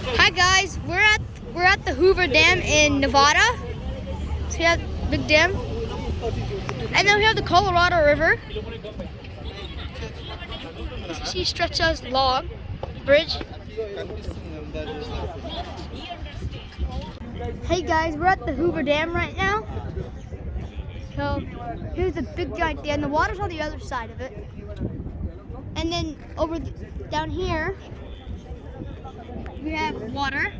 Hi guys, we're at the Hoover Dam in Nevada. See that big dam? And then we have the Colorado River. See stretches long bridge. Hey guys, we're at the Hoover Dam right now. So here's the big giant dam. The water's on the other side of it. And then down here we have water.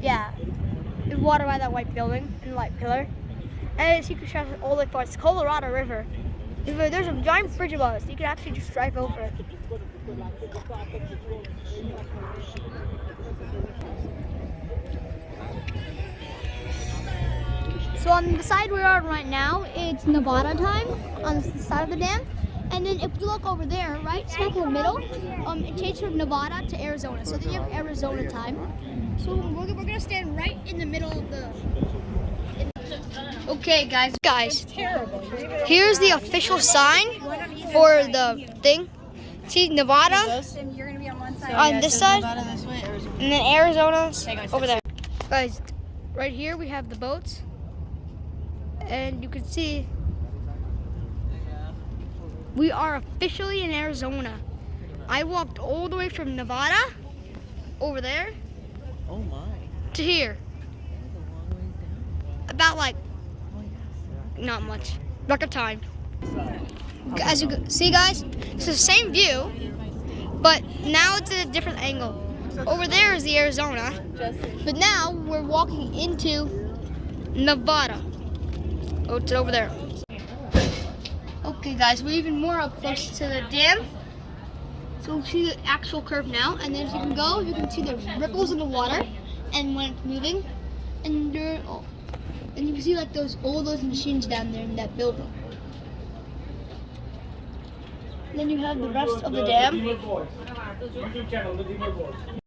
Yeah, there's water by that white building and white pillar. And it's, you can travel all the way far. It's Colorado River. There's a giant bridge above us. You can actually just drive over it. So on the side we are right now, it's Nevada time on the side of the dam. And then if you look over there, right, smack in the middle, it changed from Nevada to Arizona. So then you have Arizona time. So we're gonna stand right in the middle of the. Okay, guys, here's the official sign for the thing. See Nevada on this side, and then Arizona's over there. Guys, right here we have the boats, and you can see we are officially in Arizona. I walked all the way from Nevada over there to here. About like not much, record time. As you can see, guys, it's the same view, but now it's at a different angle. Over there is the Arizona, but now we're walking into Nevada. Oh, it's over there. Okay, guys, we're even more up close to the dam. So we'll see the actual curve now, and then as you can go, you can see the ripples in the water, and when it's moving, and you can see like all those machines down there in that building. And then you have the rest of the dam.